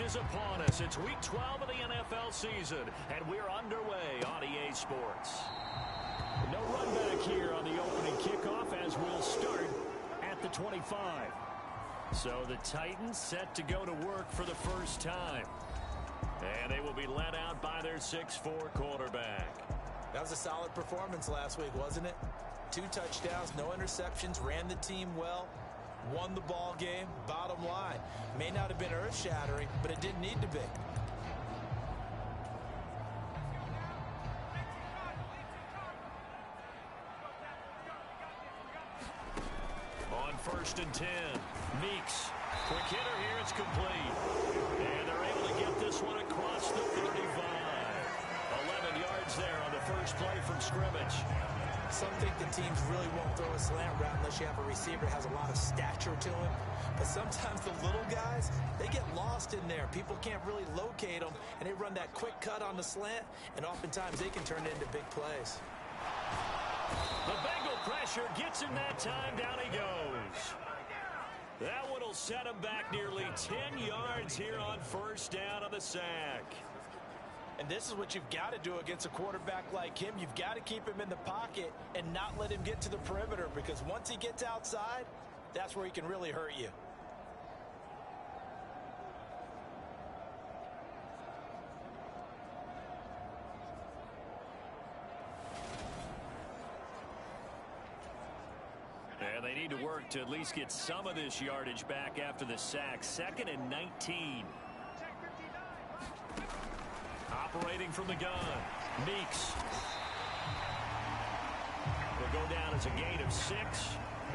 stretch is upon us. It's Week 12 of the NFL season, and we're underway on EA Sports. No run back here on the opening kickoff as we'll start at the 25. So the Titans set to go to work for the first time. And they will be led out by their 6'4" quarterback. That was a solid performance last week, wasn't it? 2 touchdowns, no interceptions, ran the team well, won the ball game. Bottom line, may not have been earth-shattering, but it didn't need to be. On 1st and 10, Meeks. Quick hitter here, it's complete. And they're able to get this one across the 35. 11 yards there on the first play from scrimmage. Some think the teams really won't throw a slant route unless you have a receiver that has a lot of stature to him. But sometimes the little guys, they get lost in there. People can't really locate them, and they run that quick cut on the slant, and oftentimes they can turn it into big plays. The Bengal pressure gets him that time. Down he goes. That one will set him back nearly 10 yards here on 1st down on the sack. And this is what you've got to do against a quarterback like him. You've got to keep him in the pocket and not let him get to the perimeter, because once he gets outside, that's where he can really hurt you. And they need to work to at least get some of this yardage back after the sack. 2nd and 19. Operating from the gun, Meeks. Will go down as a gain of 6,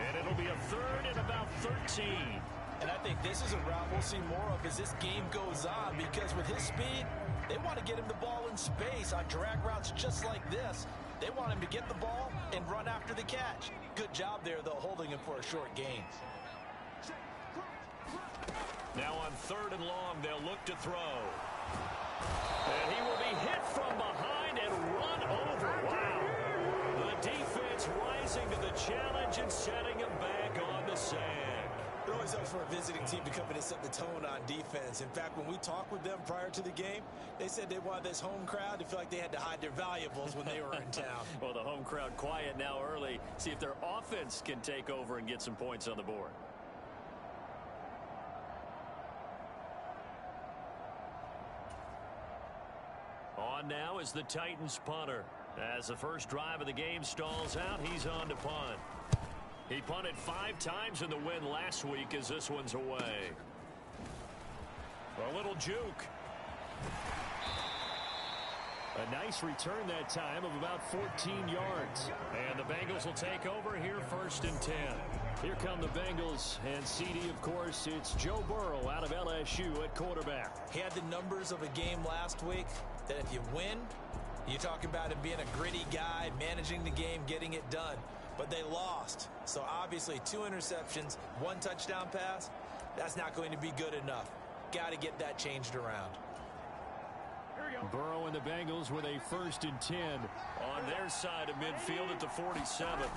and it'll be a 3rd and about 13. And I think this is a route we'll see more of as this game goes on, because with his speed, they want to get him the ball in space on drag routes just like this. They want him to get the ball and run after the catch. Good job there, though, holding him for a short gain. Now on 3rd and long, they'll look to throw. And he will be hit from behind and run over. Wow. The defense rising to the challenge and setting him back on the sack. It always helps for a visiting team to come in and set the tone on defense. In fact, when we talked with them prior to the game, they said they wanted this home crowd to feel like they had to hide their valuables when they were in town. Well, the home crowd quiet now early. See if their offense can take over and get some points on the board. On now is the Titans punter. As the first drive of the game stalls out, he's on to punt. He punted 5 times in the win last week as this one's away. A little juke. A nice return that time of about 14 yards. And the Bengals will take over here 1st and 10. Here come the Bengals, and CD, of course, it's Joe Burrow out of LSU at quarterback. He had the numbers of a game last week that if you win, you talk about him being a gritty guy, managing the game, getting it done. But they lost. So obviously 2 interceptions, 1 touchdown pass, that's not going to be good enough. Got to get that changed around. Burrow and the Bengals with a 1st and 10 on their side of midfield at the 47.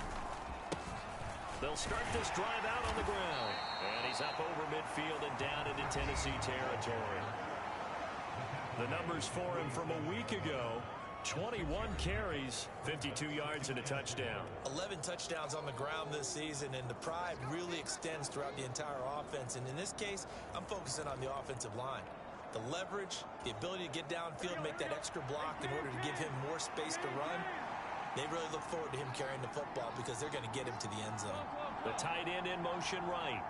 They'll start this drive out on the ground. And he's up over midfield and down into Tennessee territory. The numbers for him from a week ago: 21 carries, 52 yards, and a touchdown. 11 touchdowns on the ground this season, and the pride really extends throughout the entire offense. And in this case, I'm focusing on the offensive line. The leverage, the ability to get downfield, make that extra block in order to give him more space to run. They really look forward to him carrying the football because they're going to get him to the end zone. The tight end in motion right.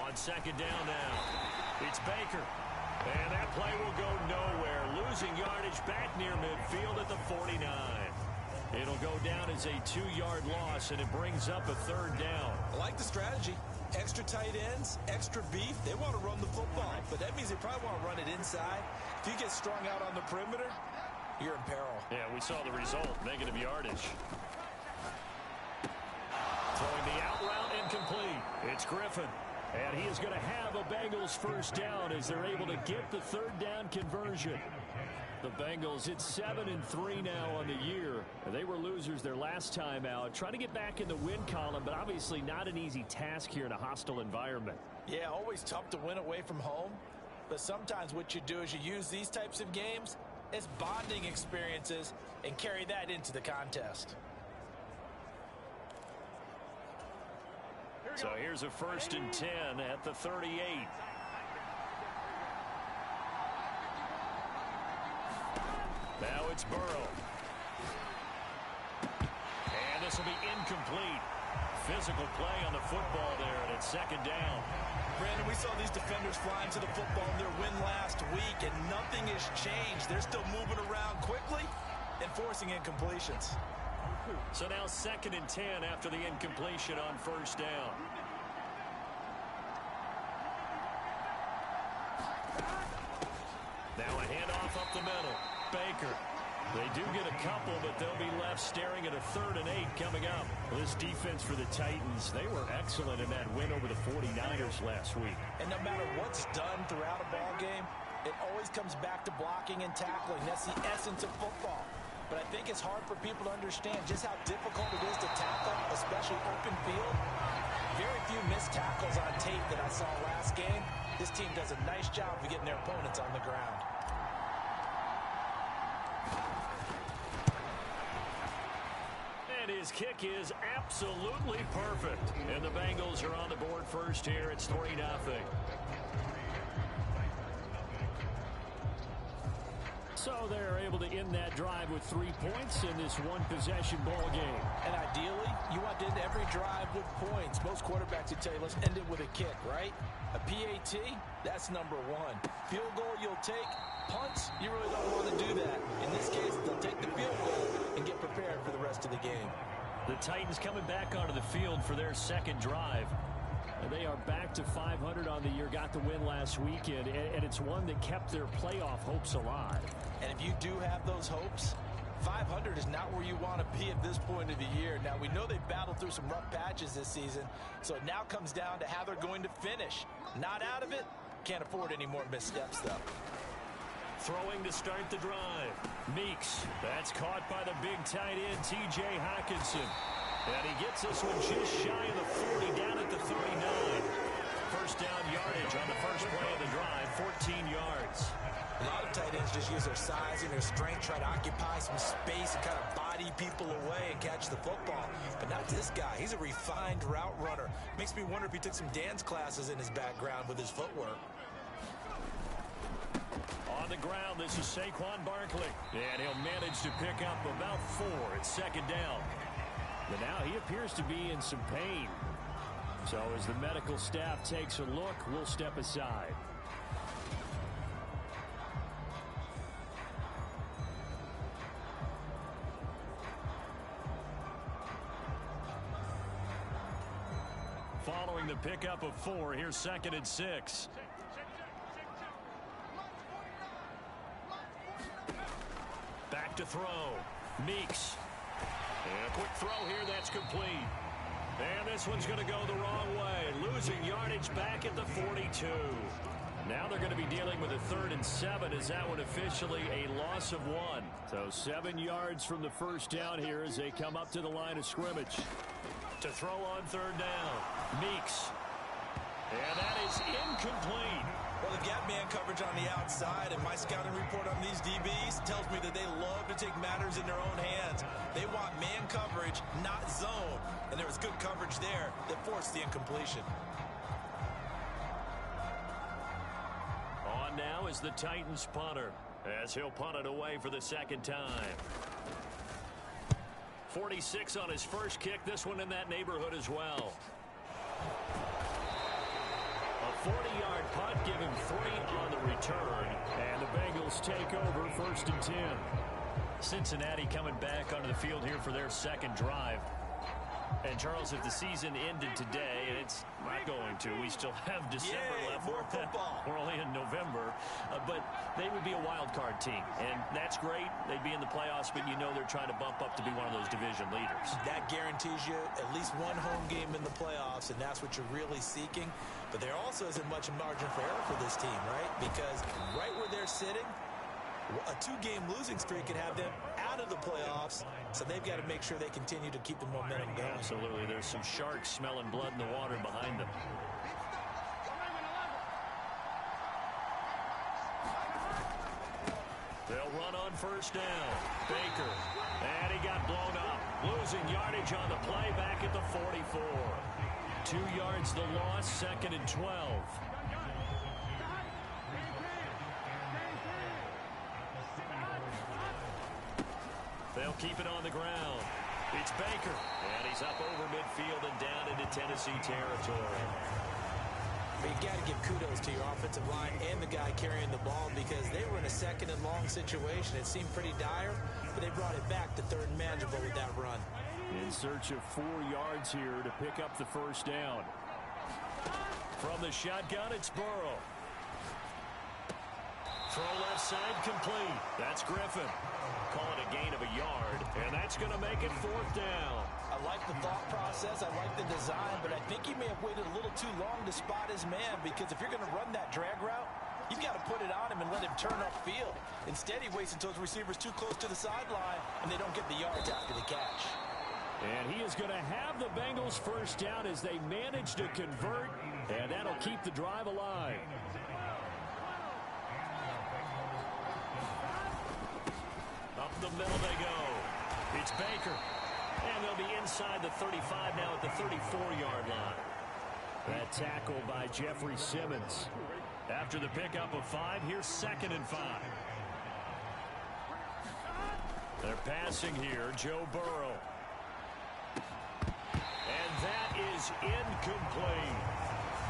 On 2nd down now, it's Baker. And that play will go nowhere. Losing yardage back near midfield at the 49. It'll go down as a 2-yard loss, and it brings up a 3rd down. I like the strategy. Extra tight ends, extra beef. They want to run the football, but that means they probably want to run it inside. If you get strung out on the perimeter, you're in peril. Yeah, we saw the result, negative yardage. Throwing the out route incomplete. It's Griffin. And he is going to have a Bengals 1st down as they're able to get the 3rd down conversion. The Bengals, it's 7-3 now on the year. They were losers their last time out. Trying to get back in the win column, but obviously not an easy task here in a hostile environment. Yeah, always tough to win away from home. But sometimes what you do is you use these types of games as bonding experiences and carry that into the contest. So here's a 1st and 10 at the 38. Now it's Burrow. And this will be incomplete. Physical play on the football there, and it's 2nd down. Brandon, we saw these defenders flying to the football in their win last week, and nothing has changed. They're still moving around quickly and forcing incompletions. So now 2nd and 10 after the incompletion on 1st down. Now a handoff up the middle. Baker. They do get a couple, but they'll be left staring at a 3rd and 8 coming up. This defense for the Titans, they were excellent in that win over the 49ers last week. And no matter what's done throughout a ball game, it always comes back to blocking and tackling. That's the essence of football. But I think it's hard for people to understand just how difficult it is to tackle, especially open field. Very few missed tackles on tape that I saw last game. This team does a nice job of getting their opponents on the ground. And his kick is absolutely perfect. And the Bengals are on the board first here. It's 3-0. So they're able to end that drive with 3 points in this one-possession ball game. And ideally, you want to end every drive with points. Most quarterbacks would tell you, let's end it with a kick, right? A PAT, that's number 1. Field goal, you'll take. Punts, you really don't want to do that. In this case, they'll take the field goal and get prepared for the rest of the game. The Titans coming back onto the field for their 2nd drive. They are back to 500 on the year, got the win last weekend, and it's one that kept their playoff hopes alive. And if you do have those hopes, 500 is not where you want to be at this point of the year. Now, we know they've battled through some rough patches this season, so it now comes down to how they're going to finish. Not out of it, can't afford any more missteps, though. Throwing to start the drive. Meeks, that's caught by the big tight end, T.J. Hockenson. And he gets this one just shy of the 40, down at the 39. 1st down yardage on the first play of the drive, 14 yards. A lot of tight ends just use their size and their strength, try to occupy some space and kind of body people away and catch the football. But not this guy. He's a refined route runner. Makes me wonder if he took some dance classes in his background with his footwork. On the ground, this is Saquon Barkley. And he'll manage to pick up about 4 at 2nd down. But now he appears to be in some pain. So as the medical staff takes a look, we'll step aside. Following the pickup of 4, here's 2nd and 6. Back to throw. Meeks. And a quick throw here, that's complete. And this one's going to go the wrong way. Losing yardage back at the 42. Now they're going to be dealing with a 3rd and 7. Is that one officially a loss of 1? So 7 yards from the 1st down here as they come up to the line of scrimmage. To throw on 3rd down. Meeks. And that is incomplete. Well, they've got man coverage on the outside, and my scouting report on these DBs tells me that they love to take matters in their own hands. They want man coverage, not zone. And there was good coverage there that forced the incompletion. On now is the Titans punter, as he'll punt it away for the 2nd time. 46 on his first kick, this one in that neighborhood as well. A 40-yard punt, giving 3 on the return, and the Bengals take over 1st and 10. Cincinnati coming back onto the field here for their 2nd drive. And, Charles, if the season ended today, and it's not going to, we still have December left. More football. We're only in November. But they would be a wild card team, and that's great. They'd be in the playoffs, but you know they're trying to bump up to be one of those division leaders. That guarantees you at least one home game in the playoffs, and that's what you're really seeking. But there also isn't much margin for error for this team, right? Because right where they're sitting, A two-game losing streak could have them out of the playoffs, so they've got to make sure they continue to keep the momentum going. Absolutely. There's some sharks smelling blood in the water behind them. They'll run on first down. Baker. And he got blown up. Losing yardage on the play back at the 44. 2 yards the loss, 2nd and 12. They'll keep it on the ground. It's Baker. And he's up over midfield and down into Tennessee territory. But you got to give kudos to your offensive line and the guy carrying the ball because they were in a 2nd and long situation. It seemed pretty dire, but they brought it back to 3rd and manageable with that run. In search of 4 yards here to pick up the first down. From the shotgun, it's Burrow. Throw left side complete. That's Griffin. Call it a gain of a yard, and that's going to make it 4th down. I like the thought process. I like the design, but I think he may have waited a little too long to spot his man because if you're going to run that drag route, you've got to put it on him and let him turn upfield. Instead, he waits until his receiver's too close to the sideline, and they don't get the yards after the catch. And he is going to have the Bengals first down as they manage to convert, and that'll keep the drive alive. Up the middle they go. It's Baker. And they'll be inside the 35 now at the 34-yard line. That tackle by Jeffrey Simmons. After the pickup of 5, here's 2nd and 5. They're passing here, Joe Burrow. And that is incomplete.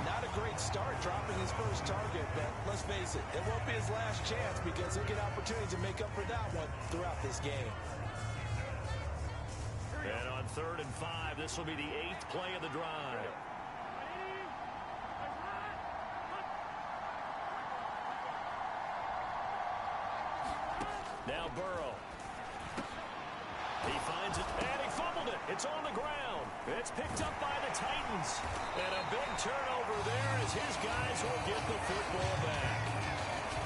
Not a great start dropping his first target, but let's face it, it won't be his last chance because he'll get opportunities to make up for that one throughout this game. And on 3rd and 5, this will be the 8th play of the drive. Now Burrow. He finds it, and he fumbled it. It's on the ground. It's picked up by the Titans. And a big turnover there as his guys will get the football back.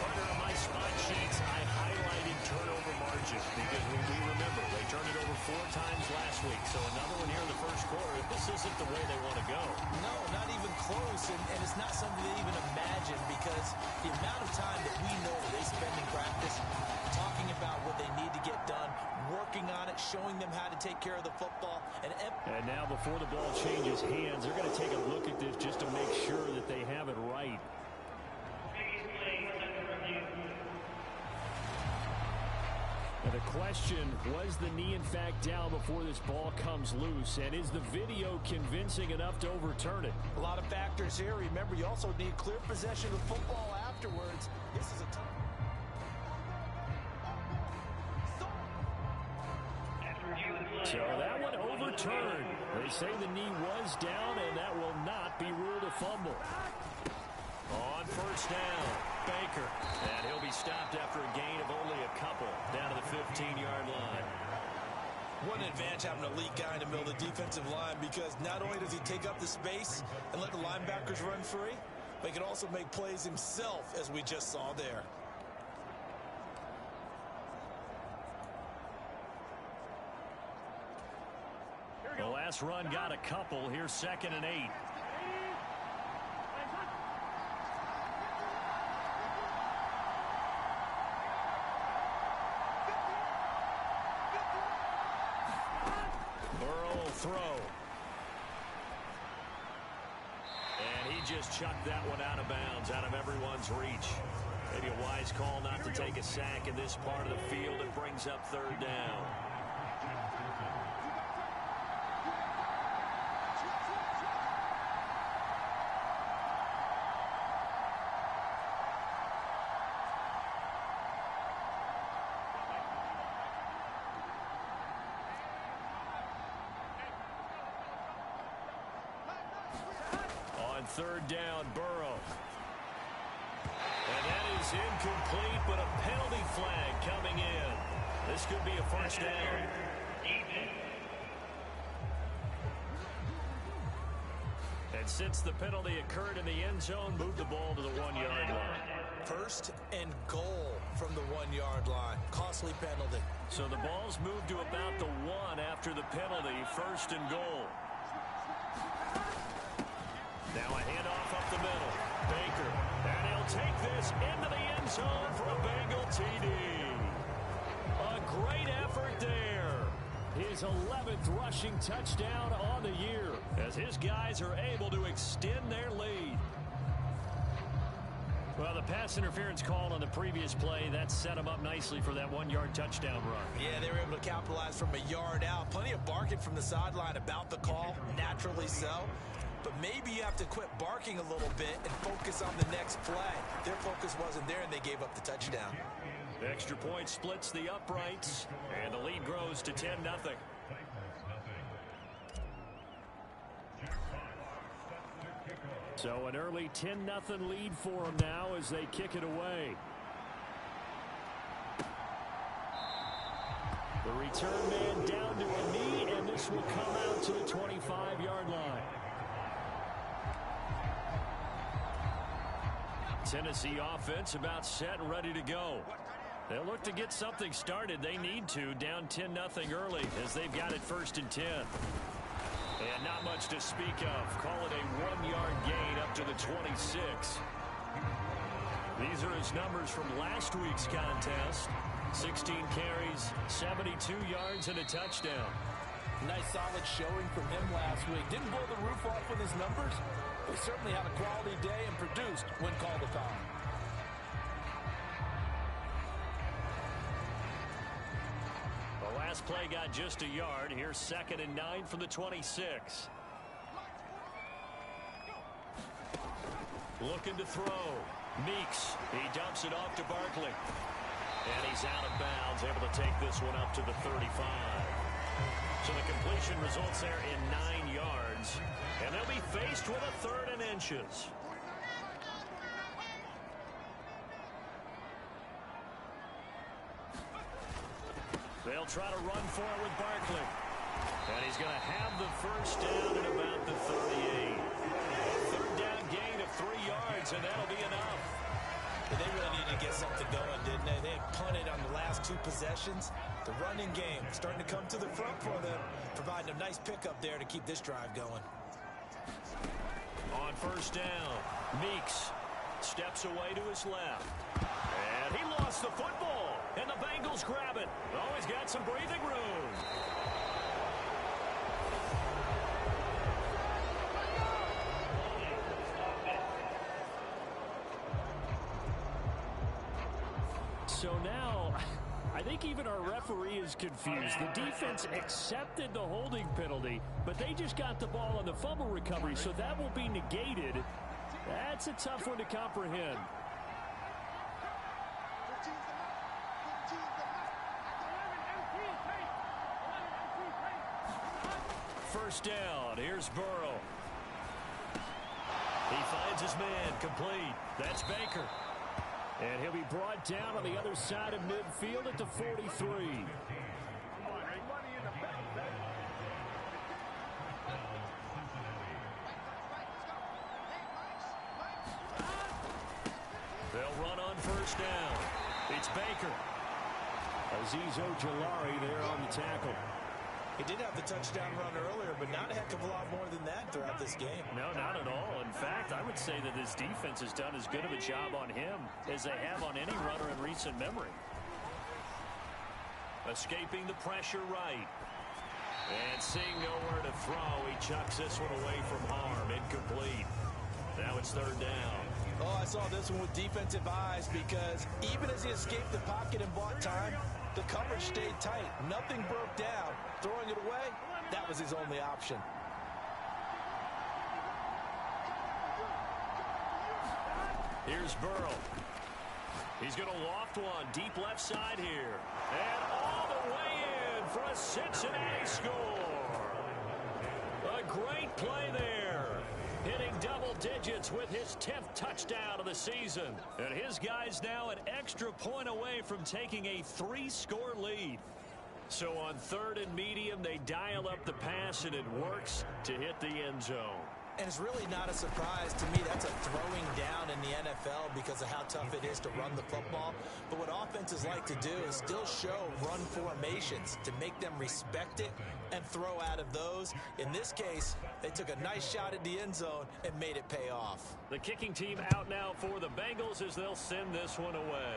Partner, on my spot sheets, I highlighted turnover margin because we remember they turned it over 4 times last week. So another one here in the first quarter. This isn't the way they want to go. No, not even close. And it's not something they even imagine because the amount of time that we know they spend in practice talking about what they need to get done, working on it, showing them how to take care of the football. And now before the ball changes hands, they're going to take a look at this just to make sure that they have it right. Now the question, was the knee in fact down before this ball comes loose? And is the video convincing enough to overturn it? A lot of factors here. Remember, you also need clear possession of the football afterwards. This is a tough... So that one overturned. They say the knee was down, and that will not be ruled a fumble. On first down, Baker. And he'll be stopped after a gain of only a couple down to the 15-yard line. What an advantage having an elite guy in the middle of the defensive line because not only does he take up the space and let the linebackers run free, but he can also make plays himself, as we just saw there. The last run got a couple. Here's 2nd and 8. Burrow will throw. And he just chucked that one out of bounds, out of everyone's reach. Maybe a wise call not to take a sack in this part of the field. It brings up 3rd down. On 3rd down, Burrow. And that is incomplete, but a penalty flag coming in. This could be a first down. And since the penalty occurred in the end zone, move the ball to the 1-yard line. First and goal from the 1-yard line. Costly penalty. So the ball's moved to about the 1 after the penalty. First and goal. Now a handoff up the middle. Baker. And he'll take this into the end zone for a Bengal TD. A great effort there. His 11th rushing touchdown on the year as his guys are able to extend their lead. Well, the pass interference call on the previous play, that set him up nicely for that 1-yard touchdown run. Yeah, they were able to capitalize from a yard out. Plenty of barking from the sideline about the call, naturally so. But maybe you have to quit barking a little bit and focus on the next play. Their focus wasn't there, and they gave up the touchdown. The extra point splits the uprights, and the lead grows to 10-0. So an early 10-0 lead for them now as they kick it away. The return man down to a knee, and this will come out to the 25-yard line. Tennessee offense about set and ready to go. They'll look to get something started. They need to, down 10-0 early as they've got it first and 10. And not much to speak of. Call it a 1-yard gain up to the 26. These are his numbers from last week's contest. 16 carries, 72 yards, and a touchdown. Nice solid showing from him last week. Didn't blow the roof off with his numbers, but he certainly had a quality day and produced when called upon. The last play got just a yard. Here's 2nd and 9 from the 26. Looking to throw. Meeks. He dumps it off to Barkley. And he's out of bounds, able to take this one up to the 35. So the completion results there in 9 yards. And they'll be faced with a 3rd and inches. They'll try to run for it with Barkley. And he's going to have the first down at about the 38. 3rd down gain of 3 yards, and that'll be enough. They really needed to get something going, didn't they? They had punted on the last 2 possessions. The running game starting to come to the front for them, providing a nice pickup there to keep this drive going. On first down, Meeks steps away to his left. And he lost the football. And the Bengals grab it. Oh, he's got some breathing room. So now, I think even our referee is confused. The defense accepted the holding penalty, but they just got the ball on the fumble recovery, so that will be negated. That's a tough one to comprehend. First down. Here's Burrow. He finds his man complete. That's Baker. And he'll be brought down on the other side of midfield at the 43. They'll run on first down. It's Baker. Azeez Ojulari there on the tackle. He did have the touchdown run earlier, but not a heck of a lot more than that throughout this game. No, not at all. In fact, I would say that this defense has done as good of a job on him as they have on any runner in recent memory. Escaping the pressure right. And seeing nowhere to throw, he chucks this one away from harm. Incomplete. Now it's 3rd down. Oh, I saw this one with defensive eyes because even as he escaped the pocket and bought time, the coverage stayed tight. Nothing broke down. Throwing it away, that was his only option. Here's Burrow. He's going to loft one deep left side here. And all the way in for a Cincinnati score. A great play there. Hitting double digits with his 10th touchdown of the season. And his guys now an extra point away from taking a 3-score lead. So on 3rd and medium, they dial up the pass, and it works to hit the end zone. And it's really not a surprise to me. That's a throwing down in the NFL because of how tough it is to run the football. But what offenses like to do is still show run formations to make them respect it and throw out of those. In this case, they took a nice shot at the end zone and made it pay off. The kicking team out now for the Bengals as they'll send this one away.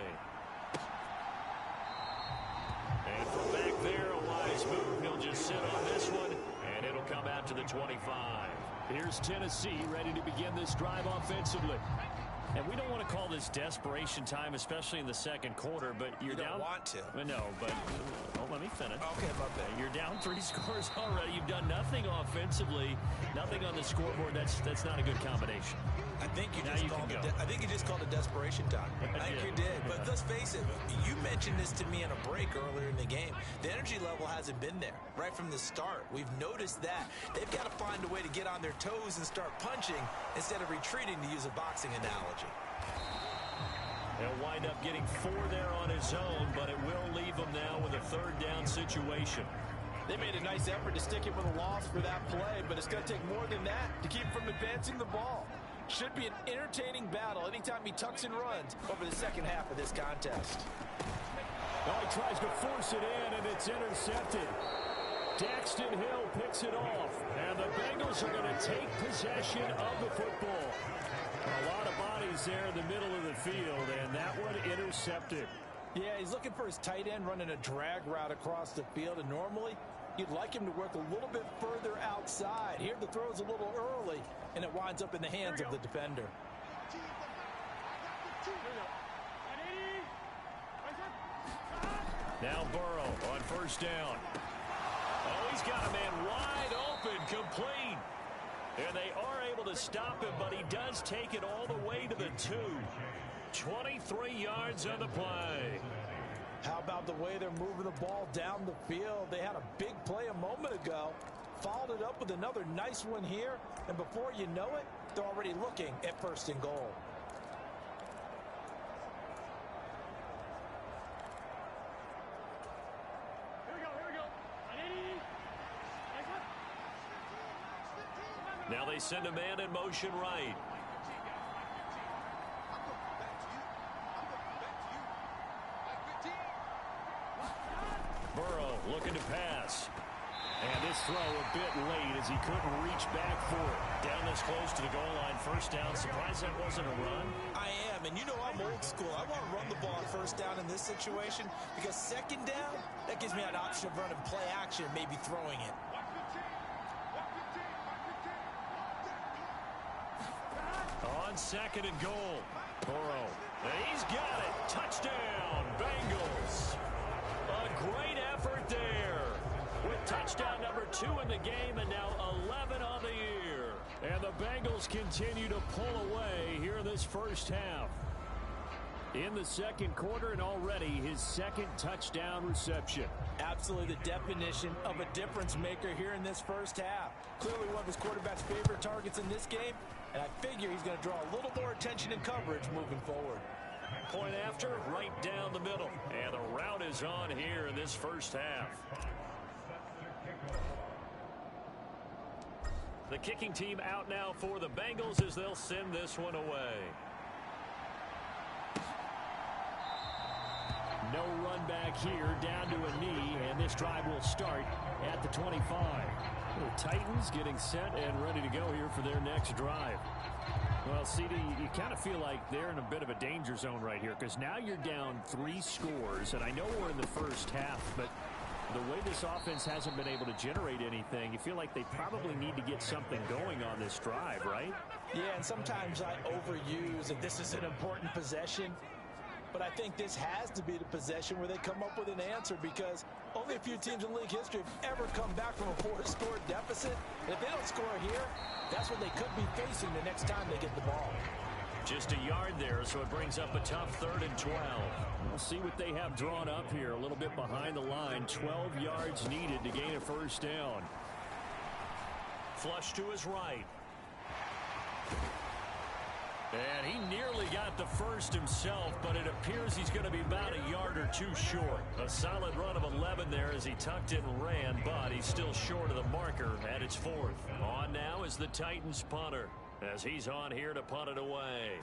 And from back there, a wise move. He'll just sit on this one, and it'll come out to the 25. Here's Tennessee ready to begin this drive offensively. And we don't want to call this desperation time, especially in the second quarter, but you're down. You don't want to. No, but let me finish. Okay, my bad. You're down 3 scores already. You've done nothing offensively, nothing on the scoreboard. That's not a good combination. I think you just called it desperation time. I think you did. But let's face it, you mentioned this to me in a break earlier in the game. The energy level hasn't been there right from the start. We've noticed that. They've got to find a way to get on their toes and start punching instead of retreating, to use a boxing analogy. He'll wind up getting 4 there on his own, but it will leave him now with a third down situation. They made a nice effort to stick him with a loss for that play, but it's going to take more than that to keep him from advancing the ball. Should be an entertaining battle anytime he tucks and runs over the second half of this contest. Oh, he tries to force it in, and it's intercepted. Daxton Hill picks it off, and the Bengals are going to take possession of the football. A lot of bodies there in the middle of the field, and that one intercepted. Yeah, he's looking for his tight end running a drag route across the field, and normally you'd like him to work a little bit further outside. Here the throw's a little early, and it winds up in the hands of the defender. Now Burrow on first down. Oh, he's got a man wide open, complete. And they are able to stop him, but he does take it all the way to the 2. 23 yards on the play. How about the way they're moving the ball down the field? They had a big play a moment ago, followed it up with another nice one here, and before you know it, they're already looking at first and goal. Now they send a man in motion right. Burrow looking to pass. And this throw a bit late as he couldn't reach back for it. Down this close to the goal line, first down. Surprised that wasn't a run. I am, and you know I'm old school. I want to run the ball on first down in this situation because second down, that gives me an option of running play action and maybe throwing it. On second and goal, Burrow. He's got it. Touchdown, Bengals. A great effort there. With touchdown number 2 in the game and now 11 on the year. And the Bengals continue to pull away here in this first half. In the second quarter and already his second touchdown reception. Absolutely the definition of a difference maker here in this first half. Clearly one of his quarterback's favorite targets in this game, and I figure he's going to draw a little more attention and coverage moving forward. Point after, right down the middle. And the route is on here in this first half. The kicking team out now for the Bengals as they'll send this one away. No run back here, down to a knee, and this drive will start at the 25. The Titans getting set and ready to go here for their next drive. Well, CD, you kind of feel like they're in a bit of a danger zone right here because now you're down 3 scores, and I know we're in the first half, but the way this offense hasn't been able to generate anything, you feel like they probably need to get something going on this drive, right? Yeah, and sometimes I overuse that this is an important possession. But I think this has to be the possession where they come up with an answer because only a few teams in league history have ever come back from a 4-score deficit. And if they don't score here, that's what they could be facing the next time they get the ball. Just a yard there, so it brings up a tough 3rd and 12. We'll see what they have drawn up here. A little bit behind the line. 12 yards needed to gain a first down. Flush to his right. And he nearly got the first himself, but it appears he's going to be about a yard or two short. A solid run of 11 there as he tucked in and ran, but he's still short of the marker at its fourth. On now is the Titans punter as he's on here to punt it away.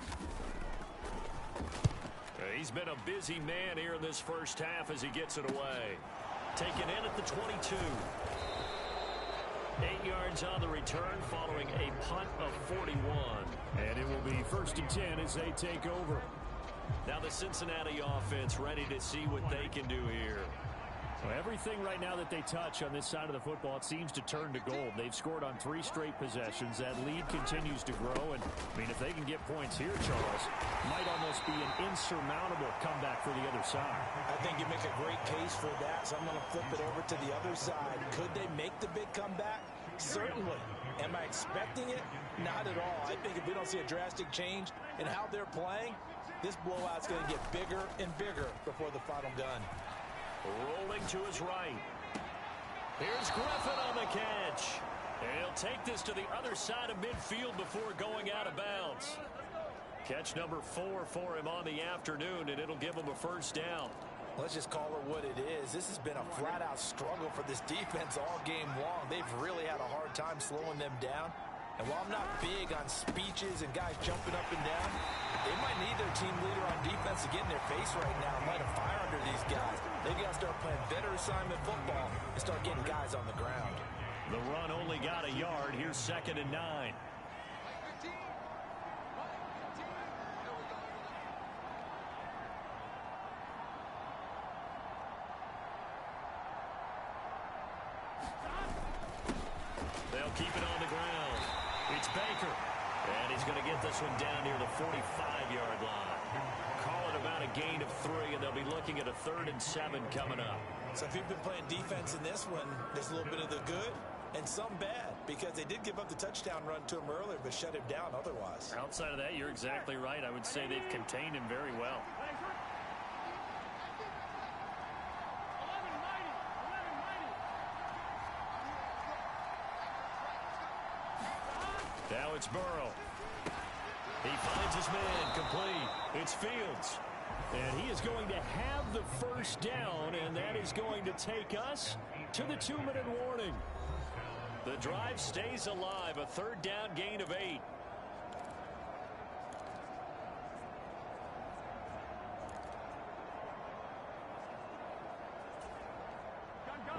He's been a busy man here in this first half as he gets it away. Taken in at the 22. 8 yards on the return following a punt of 41. And it will be 1st and 10 as they take over. Now the Cincinnati offense ready to see what they can do here. Well, everything right now that they touch on this side of the football, it seems to turn to gold. They've scored on 3 straight possessions. That lead continues to grow. And, I mean, if they can get points here, Charles, might almost be an insurmountable comeback for the other side. I think you make a great case for that, so I'm going to flip it over to the other side. Could they make the big comeback? Certainly. Am I expecting it? Not at all. I think if we don't see a drastic change in how they're playing, this blowout's going to get bigger and bigger before the final gun. Rolling to his right. Here's Griffin on the catch. And he'll take this to the other side of midfield before going out of bounds. Catch number 4 for him on the afternoon, and it'll give him a first down. Let's just call it what it is. This has been a flat-out struggle for this defense all game long. They've really had a hard time slowing them down. And while I'm not big on speeches and guys jumping up and down, they might need their team leader on defense to get in their face right now and light a fire under these guys. They've got to start playing better assignment football and start getting guys on the ground. The run only got a yard. Here's 2nd and 9. They'll keep it on the ground. It's Baker. And he's going to get this one down near the 45-yard line. Call it about a gain of 3, and they'll be looking at a 3rd and 7 coming up. So if you've been playing defense in this one, there's a little bit of the good and some bad, because they did give up the touchdown run to him earlier, but shut him down otherwise. Outside of that, you're exactly right. I would say they've contained him very well. Now it's Burrow. He finds his man complete. It's Fields. And he is going to have the first down, and that is going to take us to the 2-minute warning. The drive stays alive. A 3rd down gain of 8.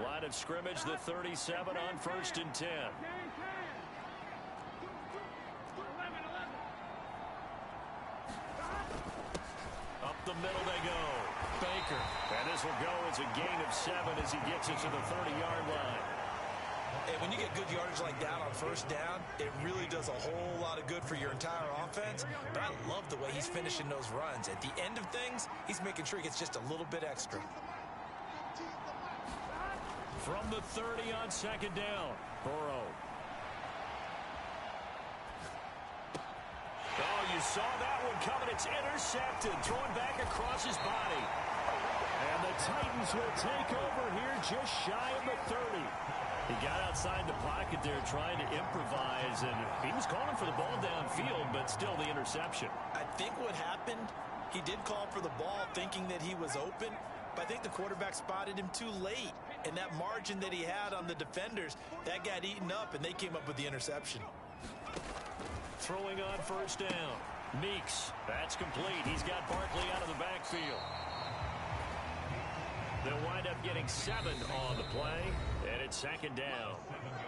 Line of scrimmage, the 37 on 1st and 10. Up the middle they go. Baker. And this will go as a gain of 7 as he gets it to the 30-yard line. And when you get good yardage like that on 1st down, it really does a whole lot of good for your entire offense. But I love the way he's finishing those runs. At the end of things, he's making sure he gets just a little bit extra. From the 30 on 2nd down, Burrow. Oh, you saw that one coming. It's intercepted. Thrown back across his body. And the Titans will take over here just shy of the 30. He got outside the pocket there trying to improvise, and he was calling for the ball downfield, but still the interception. I think what happened, he did call for the ball thinking that he was open, but I think the quarterback spotted him too late. And that margin that he had on the defenders, that got eaten up, and they came up with the interception. Throwing on 1st down. Meeks. That's complete. He's got Barkley out of the backfield. They'll wind up getting 7 on the play, and it's 2nd down.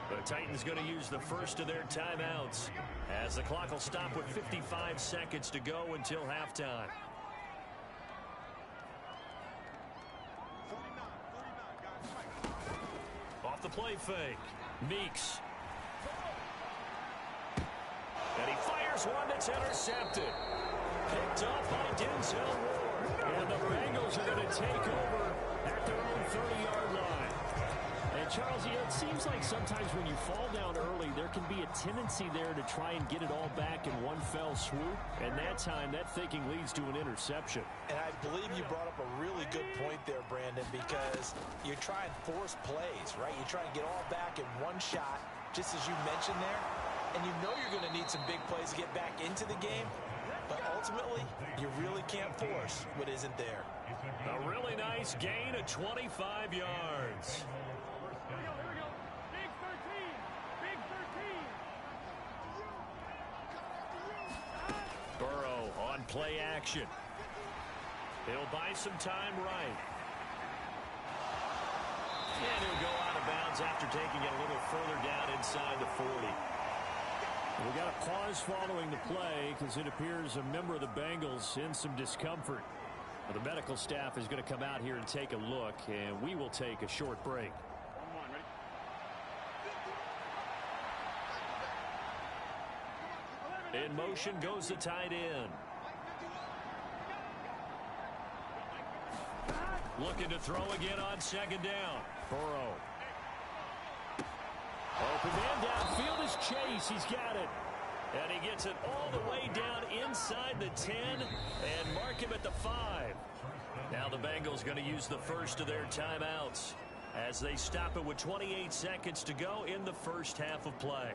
The Titans going to use the first of their timeouts as the clock will stop with 55 seconds to go until halftime. Off the play fake. Meeks. And he fires one that's intercepted. Picked up by Denzel Ward. And the Bengals are going to take over at their own 30-yard line. And Charles, it seems like sometimes when you fall down early, there can be a tendency there to try and get it all back in one fell swoop. And that time, that thinking leads to an interception. And I believe you brought up a really good point there, Brandon, because you try and force plays, right? You try and get all back in one shot, just as you mentioned there. And you know you're going to need some big plays to get back into the game. ultimately, you really can't force what isn't there. A really nice gain of 25 yards. Burrow on play action. He'll buy some time right. And he'll go out of bounds after taking it a little further down inside the 40. We got a pause following the play because it appears a member of the Bengals in some discomfort. Well, the medical staff is going to come out here and take a look, and we will take a short break. In motion goes the tight end. Looking to throw again on second down. Burrow. Open man downfield is Chase. He's got it. And he gets it all the way down inside the 10 and mark him at the 5. Now the Bengals going to use the first of their timeouts as they stop it with 28 seconds to go in the first half of play.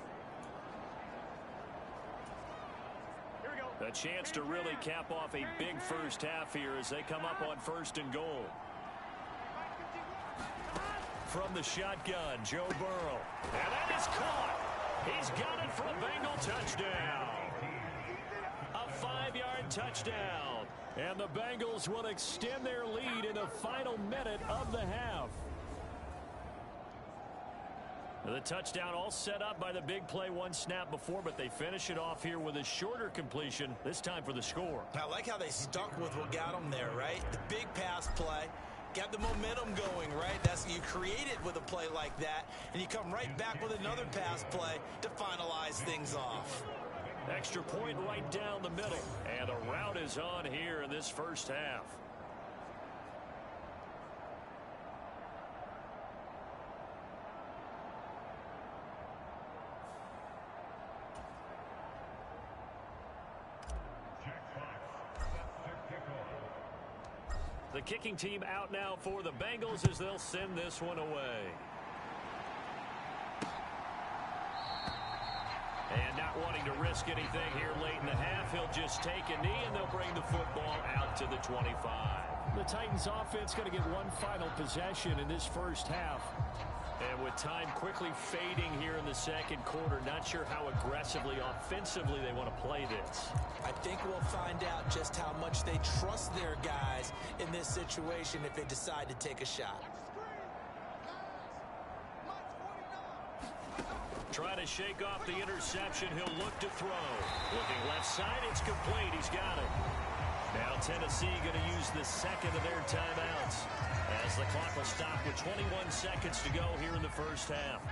A chance to really cap off a big first half here as they come up on 1st and goal. From the shotgun, Joe Burrow. And that is caught. He's got it for a Bengal touchdown. A 5-yard touchdown. And the Bengals will extend their lead in the final minute of the half. The touchdown all set up by the big play one snap before, but they finish it off here with a shorter completion, this time for the score. I like how they stuck with what got them there, right? The big pass play. Got the momentum going, right? That's you create it with a play like that, and you come right back with another pass play to finalize things off. Extra point right down the middle, and the route is on here in this first half. The kicking team out now for the Bengals as they'll send this one away. And not wanting to risk anything here late in the half, he'll just take a knee and they'll bring the football out to the 25. The Titans offense going to get one final possession in this first half. And with time quickly fading here in the second quarter, not sure how aggressively, offensively they want to play this. I think we'll find out just how much they trust their guys in this situation if they decide to take a shot. Trying to shake off the interception. He'll look to throw. Looking left side. It's complete. He's got it. Now Tennessee going to use the second of their timeouts as the clock will stop with 21 seconds to go here in the first half.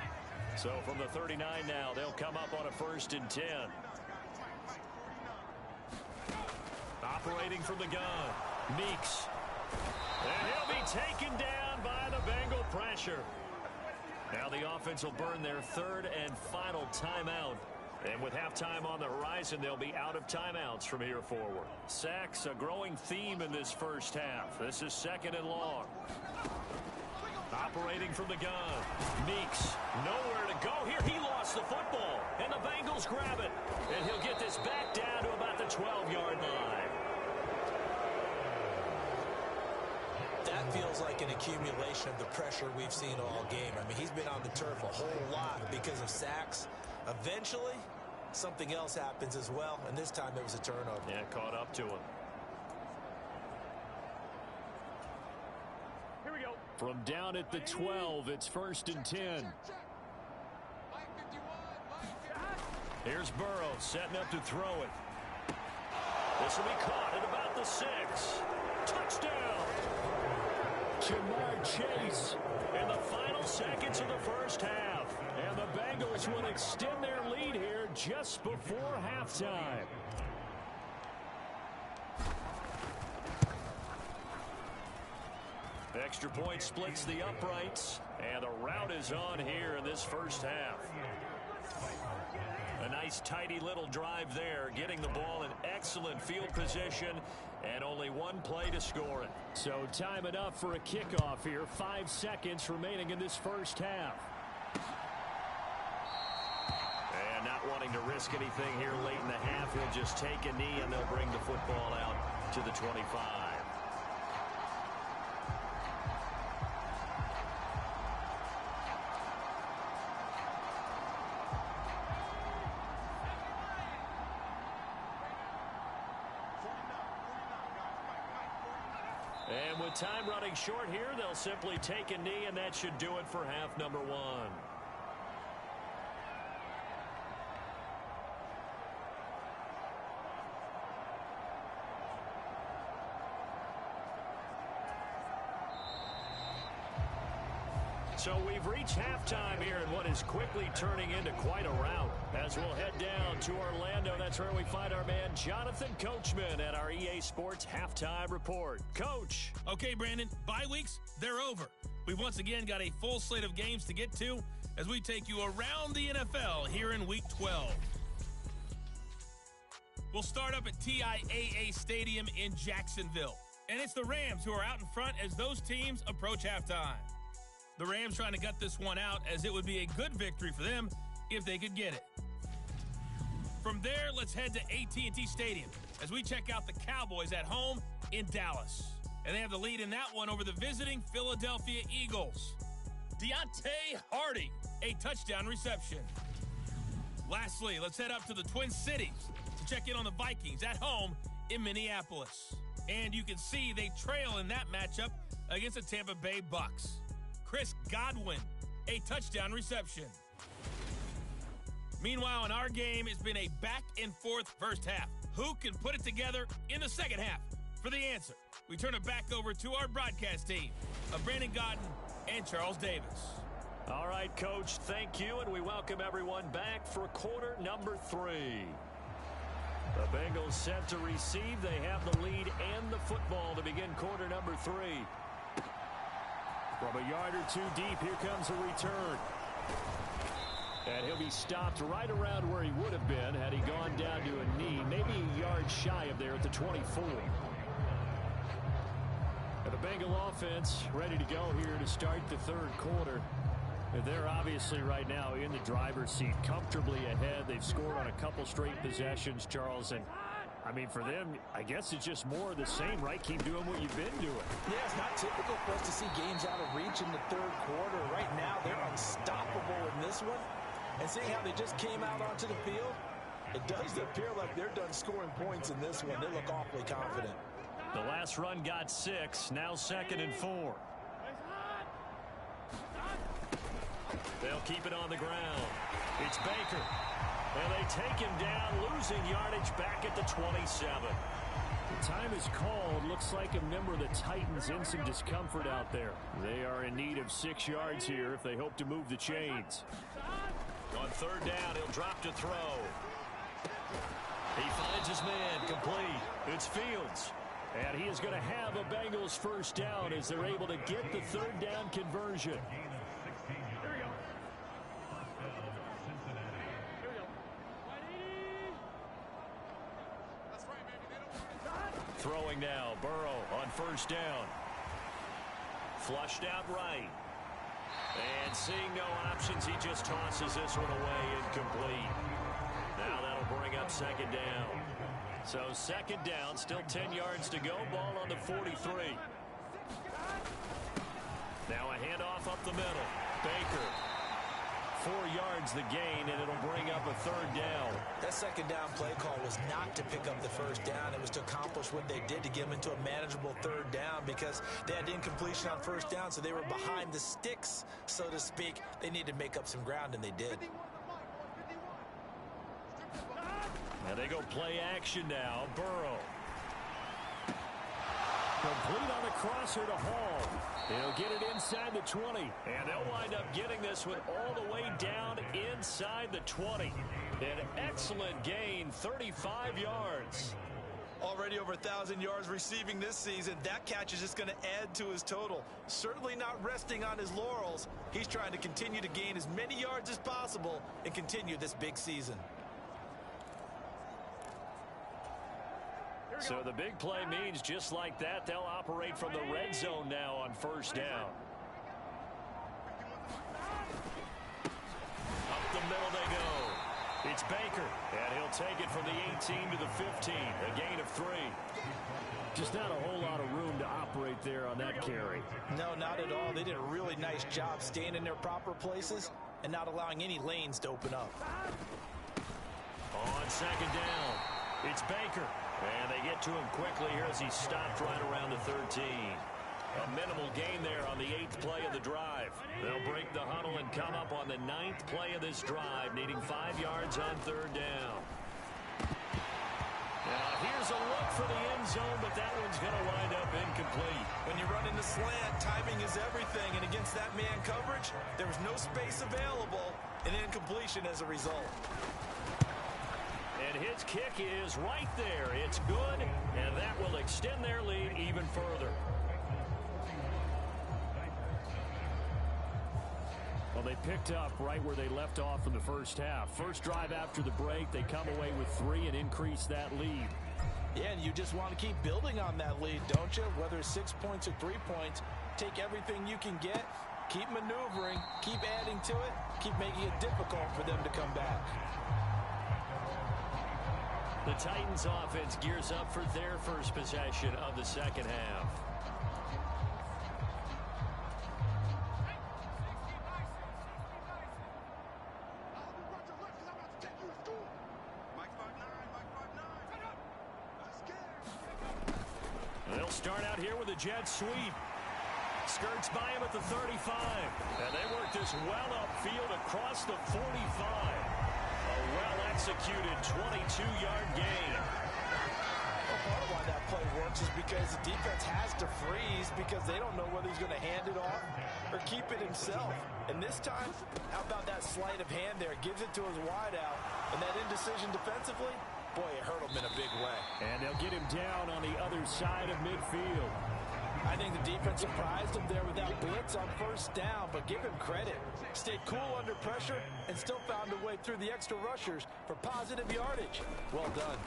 So from the 39 now, they'll come up on a 1st and 10. Operating from the gun, Meeks. And he'll be taken down by the Bengal pressure. Now the offense will burn their 3rd and final timeout. And with halftime on the horizon, they'll be out of timeouts from here forward. Sacks, a growing theme in this first half. This is 2nd and long. Operating from the gun, Meeks, nowhere to go here. He lost the football, and the Bengals grab it. And he'll get this back down to about the 12-yard line. That feels like an accumulation of the pressure we've seen all game. I mean, he's been on the turf a whole lot because of sacks. Eventually, something else happens as well, and this time it was a turnover. Yeah, caught up to him. Here we go. From down at the 12, it's 1st and 10. Here's Burrow setting up to throw it. This will be caught at about the 6. Touchdown! Jamar Chase In the final seconds of the first half. And the Bengals will extend their lead here just before halftime. Extra point splits the uprights. And the route is on here in this first half. A nice tidy little drive there, getting the ball in excellent field position, and only one play to score it. So time enough for a kickoff here. 5 seconds remaining in this first half. And not wanting to risk anything here late in the half, he'll just take a knee, and they'll bring the football out to the 25. And with time running short here, they'll simply take a knee, and that should do it for half number one. So we've reached halftime here in what is quickly turning into quite a rout. As we'll head down to Orlando, that's where we find our man Jonathan Coachman at our EA Sports Halftime Report. Coach. Okay, Brandon, bye weeks, they're over. We've once again got a full slate of games to get to as we take you around the NFL here in Week 12. We'll start up at TIAA Stadium in Jacksonville. And it's the Rams who are out in front as those teams approach halftime. The Rams trying to gut this one out as it would be a good victory for them if they could get it. From there, let's head to AT&T Stadium as we check out the Cowboys at home in Dallas. And they have the lead in that one over the visiting Philadelphia Eagles. Deontay Hardy, a touchdown reception. Lastly, let's head up to the Twin Cities to check in on the Vikings at home in Minneapolis. And you can see they trail in that matchup against the Tampa Bay Bucks. Chris Godwin, a touchdown reception. Meanwhile, in our game, it's been a back-and-forth first half. Who can put it together in the second half? For the answer, we turn it back over to our broadcast team of Brandon Godden and Charles Davis. All right, Coach, thank you, and we welcome everyone back for quarter number 3. The Bengals set to receive. They have the lead and the football to begin quarter number 3. From a yard or two deep, here comes a return. And he'll be stopped right around where he would have been had he gone down to a knee, maybe a yard shy of there at the 24. And the Bengal offense ready to go here to start the third quarter. And they're obviously right now in the driver's seat, comfortably ahead. They've scored on a couple straight possessions, Charles, and I mean, for them, I guess it's just more of the same, right? Keep doing what you've been doing. Yeah, it's not typical for us to see games out of reach in the third quarter. Right now, they're unstoppable in this one. And seeing how they just came out onto the field, it does appear like they're done scoring points in this one. They look awfully confident. The last run got 6, now 2nd and 4. They'll keep it on the ground. It's Baker. And they take him down, losing yardage back at the 27. The time is called. Looks like a member of the Titans in some discomfort out there. They are in need of 6 yards here if they hope to move the chains. On third down, he'll drop to throw. He finds his man, complete. It's Fields. And he is going to have a Bengals first down as they're able to get the third down conversion. Throwing now, Burrow on first down. Flushed out right. And seeing no options, he just tosses this one away, incomplete. Now that'll bring up second down. So second down, still 10 yards to go, ball on the 43. Now a handoff up the middle. Baker. 4 yards the gain, and it'll bring up a third down. That second down play call was not to pick up the first down. It was to accomplish what they did to get them into a manageable third down because they had incompletion on first down, so they were behind the sticks, so to speak. They needed to make up some ground, and they did. Now they go play action now. Burrow. Complete on the crosser to Hall. He'll get it inside the 20. And they'll wind up getting this one all the way down inside the 20. An excellent gain, 35 yards. Already over 1,000 yards receiving this season. That catch is just going to add to his total. Certainly not resting on his laurels. He's trying to continue to gain as many yards as possible and continue this big season. So the big play means just like that, they'll operate from the red zone now on first down. Up the middle they go. It's Baker, and he'll take it from the 18 to the 15, a gain of 3. Just not a whole lot of room to operate there on that carry. No, not at all. They did a really nice job staying in their proper places and not allowing any lanes to open up. On second down, it's Baker. And they get to him quickly here as he stopped right around the 13. A minimal gain there on the 8th play of the drive. They'll break the huddle and come up on the 9th play of this drive, needing 5 yards on third down. Now here's a look for the end zone, but that one's going to wind up incomplete. When you run in the slant, timing is everything, and against that man coverage, there was no space available, and incompletion as a result. And his kick is right there. It's good, and that will extend their lead even further. Well, they picked up right where they left off in the first half. First drive after the break, they come away with 3 and increase that lead. Yeah, and you just want to keep building on that lead, don't you? Whether it's 6 points or 3 points, take everything you can get, keep maneuvering, keep adding to it, keep making it difficult for them to come back. The Titans offense gears up for their first possession of the second half. They'll start out here with a jet sweep. Skirts by him at the 35. And they work this well upfield across the 45. A well-executed 22-yard gain. Well, part of why that play works is because the defense has to freeze because they don't know whether he's going to hand it off or keep it himself. And this time, how about that sleight of hand there? Gives it to his wideout. And that indecision defensively, boy, it hurt him in a big way. And they'll get him down on the other side of midfield. I think the defense surprised him there with that blitz on first down, but give him credit. Stayed cool under pressure and still found a way through the extra rushers for positive yardage. Well done.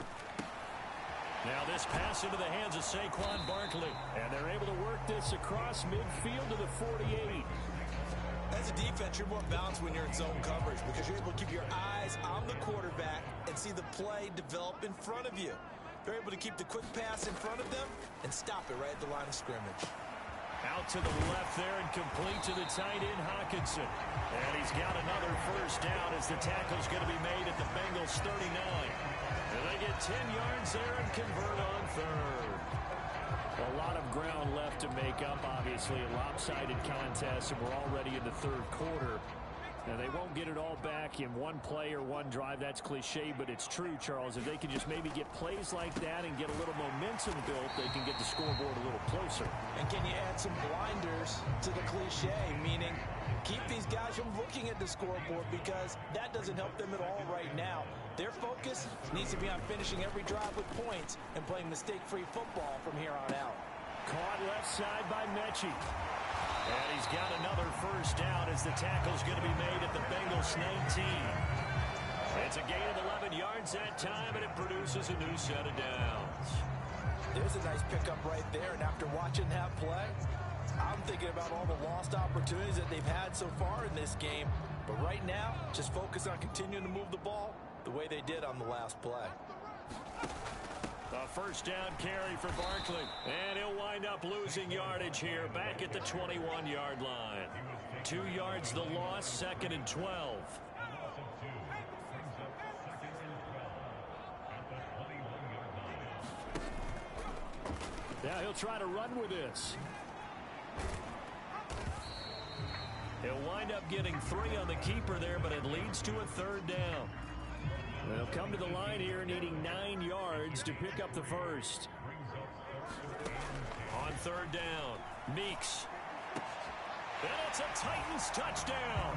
Now this pass into the hands of Saquon Barkley. And they're able to work this across midfield to the 48. As a defense, you're more balanced when you're in zone coverage because you're able to keep your eyes on the quarterback and see the play develop in front of you. They're able to keep the quick pass in front of them and stop it right at the line of scrimmage. Out to the left there and complete to the tight end, Hawkinson. And he's got another first down as the tackle's going to be made at the Bengals 39. And they get 10 yards there and convert on third. A lot of ground left to make up, obviously. A lopsided contest, and we're already in the third quarter. Now, they won't get it all back in one play or one drive. That's cliche, but it's true, Charles. If they can just maybe get plays like that and get a little momentum built, they can get the scoreboard a little closer. And can you add some blinders to the cliche, meaning keep these guys from looking at the scoreboard because that doesn't help them at all right now. Their focus needs to be on finishing every drive with points and playing mistake-free football from here on out. Caught left side by Mechie. And he's got another first down as the tackle's going to be made at the Bengals 19. It's a gain of 11 yards that time, and it produces a new set of downs. There's a nice pickup right there, and after watching that play, I'm thinking about all the lost opportunities that they've had so far in this game. But right now, just focus on continuing to move the ball the way they did on the last play. A first down carry for Barkley. And he'll wind up losing yardage here back at the 21-yard line. 2 yards the loss, 2nd and 12. Now he'll try to run with this. He'll wind up getting 3 on the keeper there, but it leads to a third down. They'll come to the line here needing 9 yards to pick up the first. On third down, Meeks. And it's a Titans touchdown.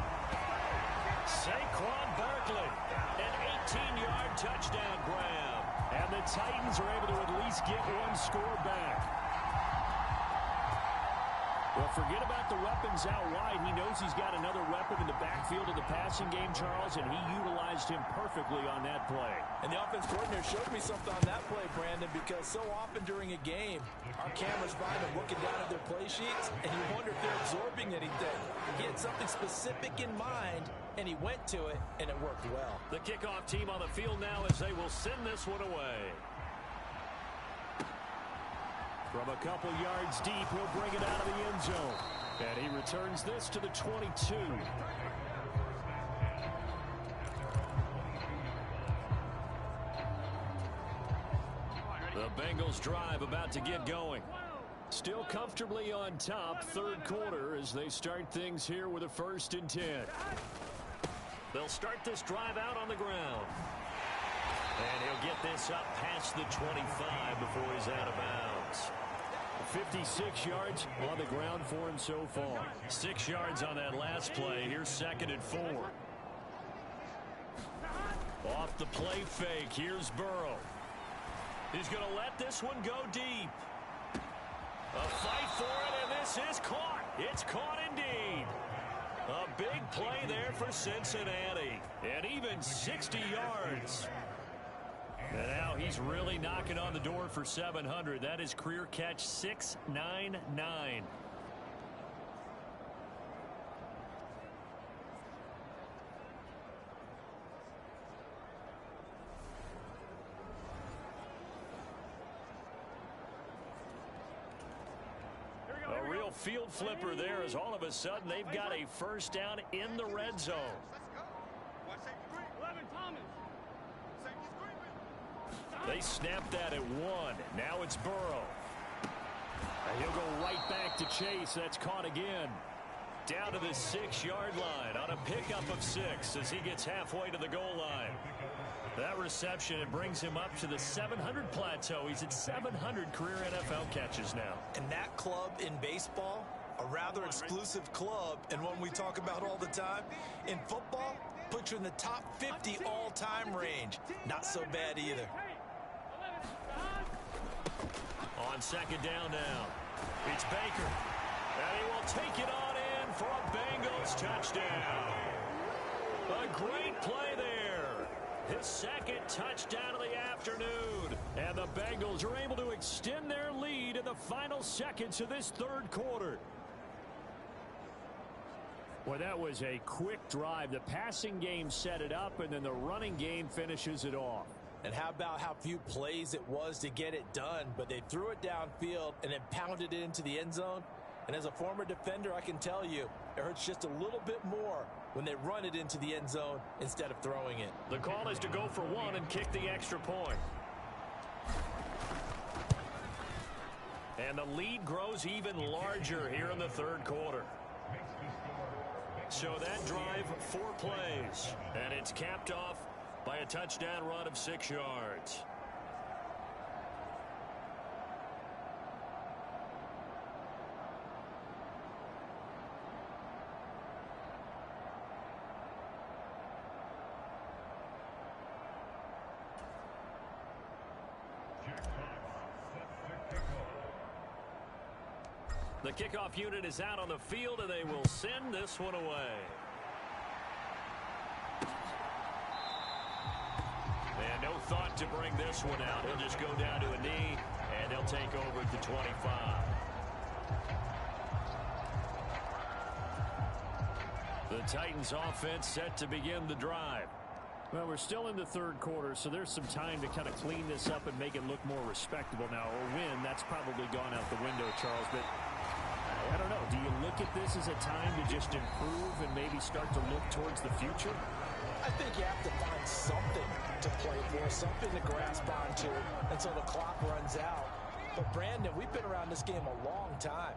Saquon Barkley, an 18-yard touchdown grab. And the Titans are able to at least get one score back. Well, forget about the weapons out wide. He knows he's got another weapon in the backfield. field of the passing game, Charles, and he utilized him perfectly on that play. And the offense coordinator showed me something on that play, Brandon, because so often during a game, our cameras find them looking down at their play sheets, and you wonder if they're absorbing anything. He had something specific in mind, and he went to it, and it worked well. The kickoff team on the field now as they will send this one away. From a couple yards deep, he'll bring it out of the end zone. And he returns this to the 22. The Bengals drive about to get going. Still comfortably on top, third quarter, as they start things here with a 1st and 10. They'll start this drive out on the ground. And he'll get this up past the 25 before he's out of bounds. 56 yards on the ground for him so far. 6 yards on that last play. Here's 2nd and 4. Off the play fake. Here's Burrow. He's going to let this one go deep. A fight for it, and this is caught. It's caught indeed. A big play there for Cincinnati. And even 60 yards. And now he's really knocking on the door for 700. That is career catch 699. A real field flipper there, as all of a sudden they've got a 1st down in the red zone. They snapped that at 1. Now it's Burrow. And he'll go right back to Chase. That's caught again. Down to the 6-yard line on a pickup of 6 as he gets halfway to the goal line. That reception, it brings him up to the 700 plateau. He's at 700 career NFL catches now. And that club in baseball, a rather exclusive club, and one we talk about all the time. In football, puts you in the top 50 all-time range. Not so bad either. On 2nd down now, it's Baker. And he will take it on in for a Bengals touchdown. A great play there. His 2nd touchdown of the afternoon. And the Bengals are able to extend their lead in the final seconds of this 3rd quarter. Well, that was a quick drive. The passing game set it up, and then the running game finishes it off. And how about how few plays it was to get it done, but they threw it downfield and then pounded it into the end zone. And as a former defender, I can tell you, it hurts just a little bit more when they run it into the end zone instead of throwing it. The call is to go for 1 and kick the extra point. And the lead grows even larger here in the 3rd quarter. So that drive, 4 plays, and it's capped off by a touchdown run of 6 yards. The kickoff unit is out on the field, and they will send this one away. And no thought to bring this one out. He'll just go down to a knee, and they'll take over at the 25. The Titans offense set to begin the drive. Well, we're still in the 3rd quarter, so there's some time to kind of clean this up and make it look more respectable now. A win, that's probably gone out the window, Charles, but I don't know. Do you look at this as a time to just improve and maybe start to look towards the future? I think you have to find something to play for, something to grasp onto until the clock runs out. But, Brandon, we've been around this game a long time.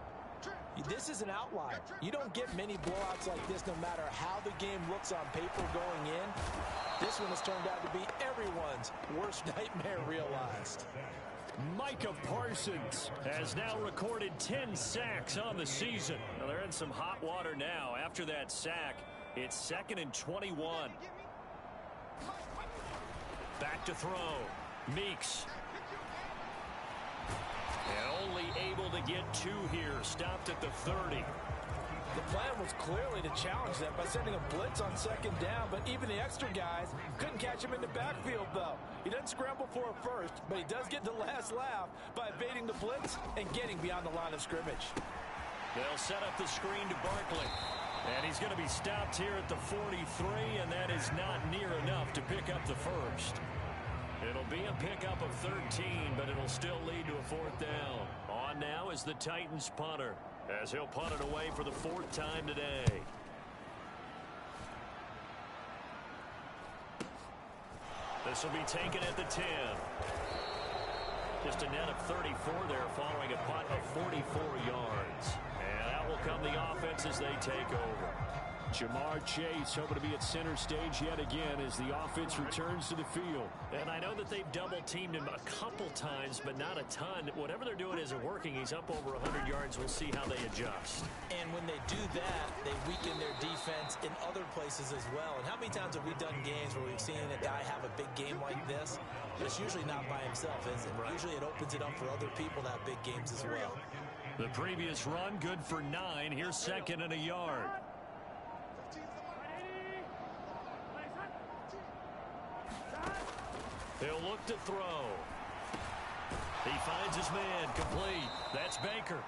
This is an outlier. You don't get many blowouts like this no matter how the game looks on paper going in. This one has turned out to be everyone's worst nightmare realized. Micah Parsons has now recorded 10 sacks on the season. Well, they're in some hot water now. After that sack, it's 2nd and 21. Back to throw. Meeks. And only able to get 2 here. Stopped at the 30. The plan was clearly to challenge them by sending a blitz on second down, but even the extra guys couldn't catch him in the backfield, though. He doesn't scramble for a first, but he does get the last laugh by evading the blitz and getting beyond the line of scrimmage. They'll set up the screen to Barkley. And he's going to be stopped here at the 43, and that is not near enough to pick up the first. It'll be a pickup of 13, but it'll still lead to a fourth down. On now is the Titans punter, as he'll punt it away for the fourth time today. This will be taken at the 10. Just a net of 34 there following a punt of 44 yards. And out will come the offense as they take over. Jamar Chase hoping to be at center stage yet again as the offense returns to the field. And I know that they've double-teamed him a couple times, but not a ton. Whatever they're doing isn't working. He's up over 100 yards. We'll see how they adjust. And when they do that, they weaken their defense in other places as well. And how many times have we done games where we've seen a guy have a big game like this? But it's usually not by himself, is it? Right. Usually it opens it up for other people to have big games as well. The previous run, good for 9. Here's second and a yard. He'll look to throw. He finds his man, complete. That's Baker.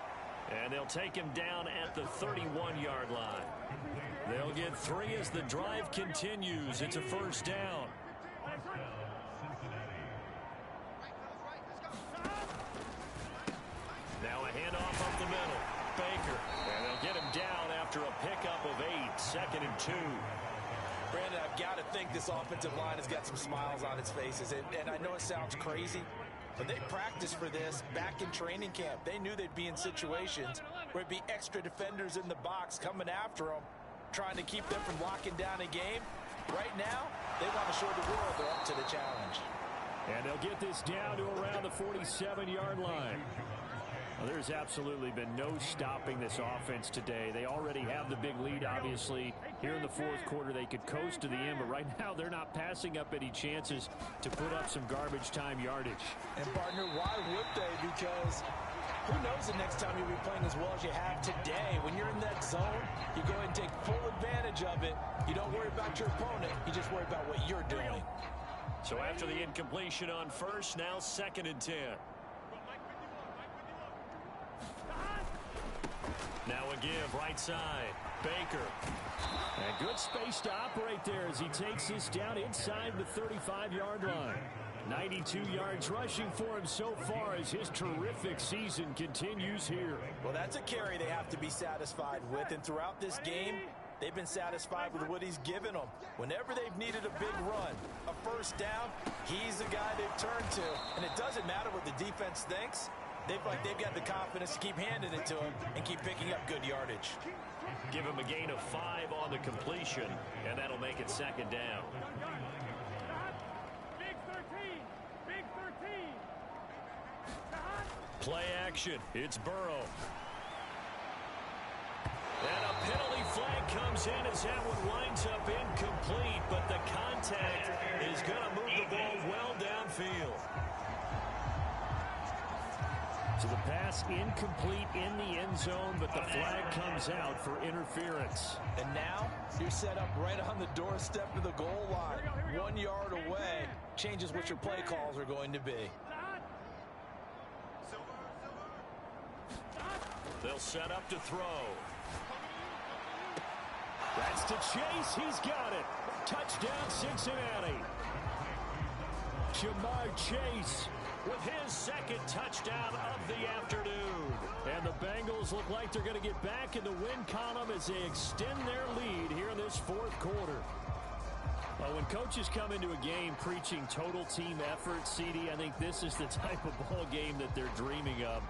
And they'll take him down at the 31-yard line. They'll get 3 as the drive continues. It's a first down. Now a handoff up the middle. Baker. And they'll get him down after a pickup of 8. Second and 2. Brandon, I've got to think this offensive line has got some smiles on its faces. And I know it sounds crazy, but they practiced for this back in training camp. They knew they'd be in situations where it'd be extra defenders in the box coming after them, trying to keep them from locking down a game. Right now, they want to show the world they're up to the challenge. And they'll get this down to around the 47-yard line. Well, there's absolutely been no stopping this offense today. They already have the big lead, obviously. Here in the fourth quarter, they could coast to the end, but right now they're not passing up any chances to put up some garbage time yardage. And, partner, why would they? Because who knows the next time you'll be playing as well as you have today. When you're in that zone, you go ahead and take full advantage of it. You don't worry about your opponent. You just worry about what you're doing. So after the incompletion on first, now second and 10. Now a give, right side. Baker. And good space to operate there as he takes this down inside the 35-yard line. 92 yards rushing for him so far as his terrific season continues here. Well, that's a carry they have to be satisfied with. And throughout this game, they've been satisfied with what he's given them. Whenever they've needed a big run, a first down, he's the guy they've turned to. And it doesn't matter what the defense thinks. They've got the confidence to keep handing it to him and keep picking up good yardage. Give him a gain of 5 on the completion, and that'll make it second down. Big 13. Big 13. Play action. It's Burrow. And a penalty flag comes in as that one winds up incomplete, but the contact is going to move the ball well downfield. So the pass incomplete in the end zone, but the flag comes out for interference. And now you're set up right on the doorstep of the goal line. 1 yard away changes what your play calls are going to be. They'll set up to throw. That's to Chase. He's got it. Touchdown, Cincinnati. Jamar Chase with his second touchdown of the afternoon. And the Bengals look like they're going to get back in the win column as they extend their lead here in this fourth quarter. Well, when coaches come into a game preaching total team effort, CD, I think this is the type of ball game that they're dreaming of.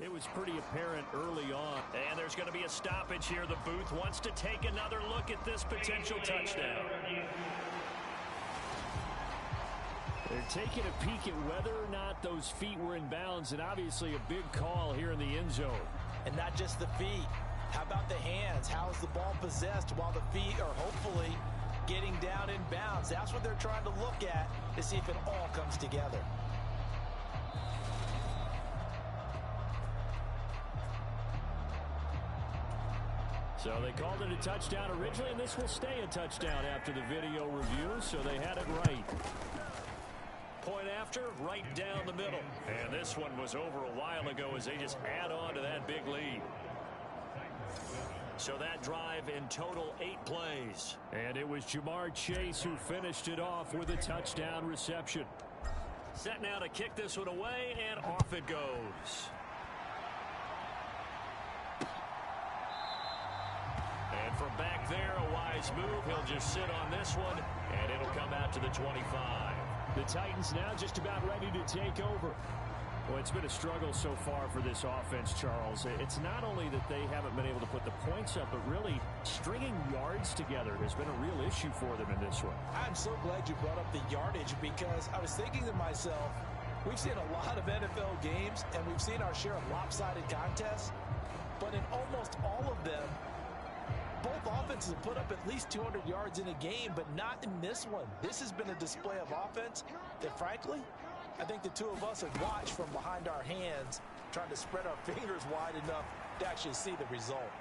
It was pretty apparent early on. And there's going to be a stoppage here. The booth wants to take another look at this potential touchdown. They're taking a peek at whether or not those feet were in bounds, and obviously a big call here in the end zone. And not just the feet. How about the hands? How is the ball possessed while the feet are hopefully getting down in bounds? That's what they're trying to look at to see if it all comes together. So they called it a touchdown originally, and this will stay a touchdown after the video review, so they had it right. Point after, right down the middle. And this one was over a while ago as they just add on to that big lead. So that drive in total 8 plays. And it was Jamar Chase who finished it off with a touchdown reception. Set now to kick this one away, and off it goes. And from back there, a wise move. He'll just sit on this one, and it'll come out to the 25. The Titans now just about ready to take over. Well, it's been a struggle so far for this offense, Charles. It's not only that they haven't been able to put the points up, but really stringing yards together has been a real issue for them in this one. I'm so glad you brought up the yardage because I was thinking to myself, we've seen a lot of NFL games and we've seen our share of lopsided contests, but in almost all of them, both offenses have put up at least 200 yards in a game, but not in this one. This has been a display of offense that, frankly, I think the two of us have watched from behind our hands, trying to spread our fingers wide enough to actually see the result.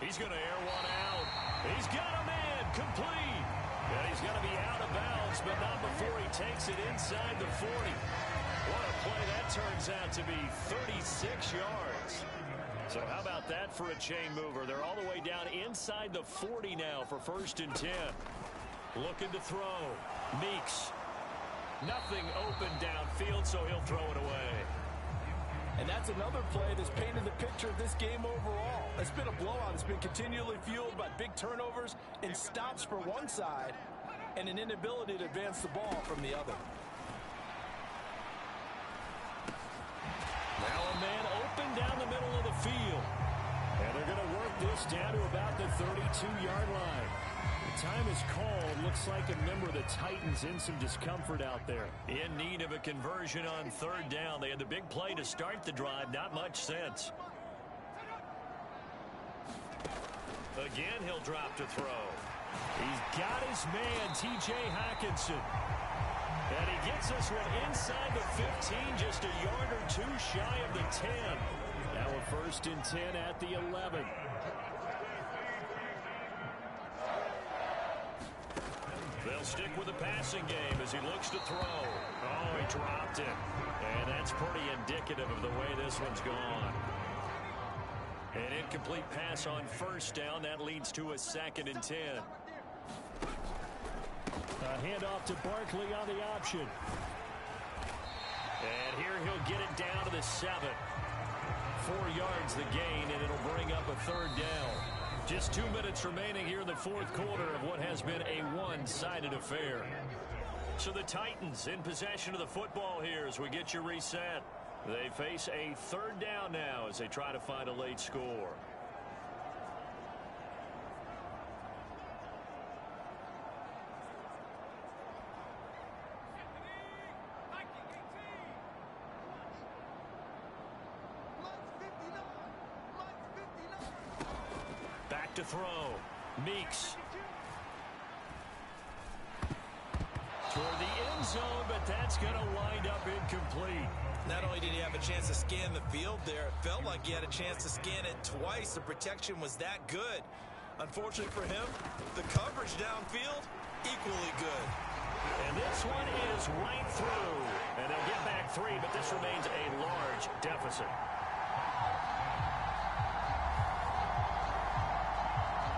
He's going to air one out. He's got a man complete. And he's going to be out of bounds, but not before he takes it inside the 40. What a play that turns out to be, 36 yards. So how about that for a chain mover? They're all the way down inside the 40 now for 1st and 10. Looking to throw. Meeks. Nothing open downfield, so he'll throw it away. And that's another play that's painted the picture of this game overall. It's been a blowout. It's been continually fueled by big turnovers and stops for one side and an inability to advance the ball from the other. Now a man open down the middle of the field. And they're going to work this down to about the 32-yard line. The time is called. Looks like a member of the Titans in some discomfort out there. In need of a conversion on 3rd down. They had the big play to start the drive. Not much sense. Again, he'll drop to throw. He's got his man, T.J. Hockenson. And he gets this one inside the 15, just a yard or two shy of the 10. Now a 1st and 10 at the 11. They'll stick with the passing game as he looks to throw. Oh, he dropped it. And that's pretty indicative of the way this one's gone. An incomplete pass on 1st down. That leads to a 2nd and 10. A handoff to Barkley on the option. And here he'll get it down to the 7. 4 yards the gain, and it'll bring up a 3rd down. Just 2 minutes remaining here in the 4th quarter of what has been a one-sided affair. So the Titans in possession of the football here as we get you reset. They face a 3rd down now as they try to find a late score. Back to throw. Meeks. Toward the end zone, but that's going to wind up incomplete. Not only did he have a chance to scan the field there, it felt like he had a chance to scan it twice. The protection was that good. Unfortunately for him, the coverage downfield, equally good. And this one is right through. And they'll get back 3, but this remains a large deficit.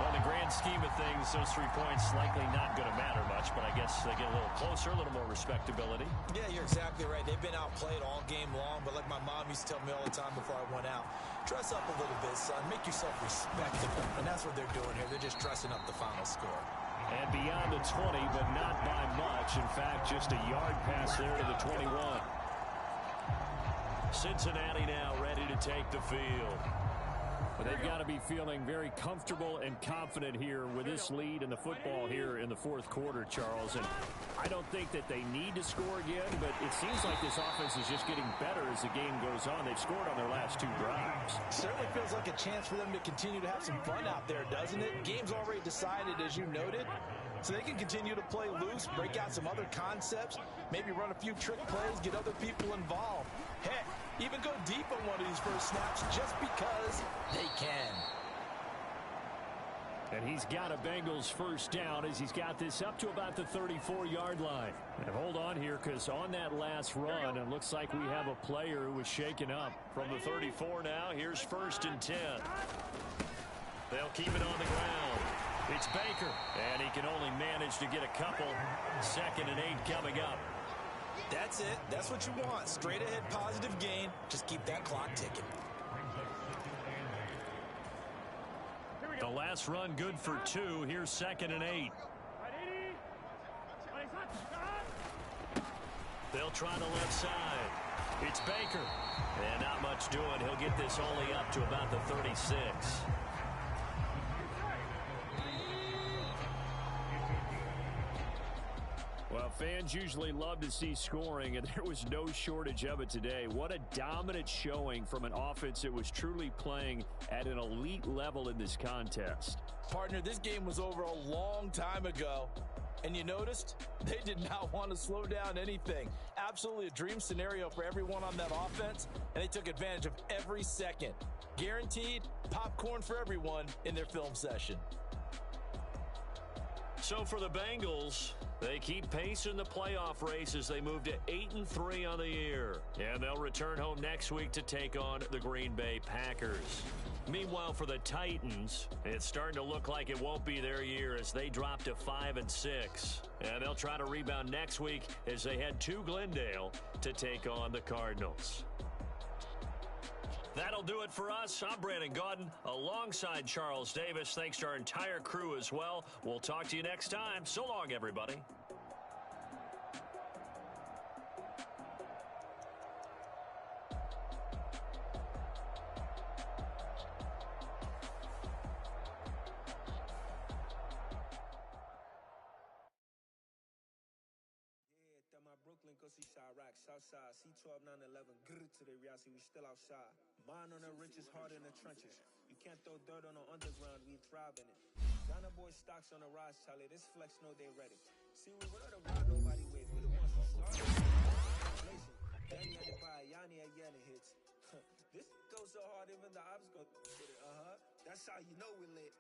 In the grand scheme of things, those 3 points likely not going to matter much, but I guess they get a little closer, a little more respectability. Yeah, you're exactly right. They've been outplayed all game long, but like my mom used to tell me all the time before I went out, dress up a little bit, son. Make yourself respectable. And that's what they're doing here. They're just dressing up the final score. And beyond the 20, but not by much. In fact, just a yard pass there to the 21. Cincinnati now ready to take the field. But they've got to be feeling very comfortable and confident here with this lead in the football here in the fourth quarter, Charles. And I don't think that they need to score again, but it seems like this offense is just getting better as the game goes on. They've scored on their last 2 drives. Certainly feels like a chance for them to continue to have some fun out there, doesn't it? Game's already decided, as you noted. So they can continue to play loose, break out some other concepts, maybe run a few trick plays, get other people involved. Heck, even go deep on one of these first snaps just because they can. And he's got a Bengals first down as he's got this up to about the 34-yard line. And hold on here, because on that last run, it looks like we have a player who was shaken up. From the 34 now, here's 1st and 10. They'll keep it on the ground. It's Baker, and he can only manage to get a couple. 2nd and 8 coming up. That's it. That's what you want. Straight ahead positive gain. Just keep that clock ticking. The last run good for 2. Here's 2nd and 8. They'll try the left side. It's Baker. And not much doing. He'll get this only up to about the 36. Well, fans usually love to see scoring, and there was no shortage of it today. What a dominant showing from an offense that was truly playing at an elite level in this contest. Partner, this game was over a long time ago. And you noticed they did not want to slow down anything. Absolutely a dream scenario for everyone on that offense, and they took advantage of every second. Guaranteed popcorn for everyone in their film session. So for the Bengals, they keep pace in the playoff race as they move to 8-3 on the year. And they'll return home next week to take on the Green Bay Packers. Meanwhile, for the Titans, it's starting to look like it won't be their year as they drop to 5-6. And they'll try to rebound next week as they head to Glendale to take on the Cardinals. That'll do it for us. I'm Brandon Gaudin alongside Charles Davis. Thanks to our entire crew as well. We'll talk to you next time. So long, everybody. Brooklyn, go see Chirac, Southside, C12, 911, grrr to the reality, we still outside. Mine on the riches, heart in the trenches. You can't throw dirt on the underground, we thrive in it. Ghana boy stocks on the rise, Charlie, this flex know they ready. See, we were the ride nobody with, we the ones who started. Inflation, Yanni had to buy Yanni again it hits. This goes so hard, even the ops go get it, That's how you know we lit.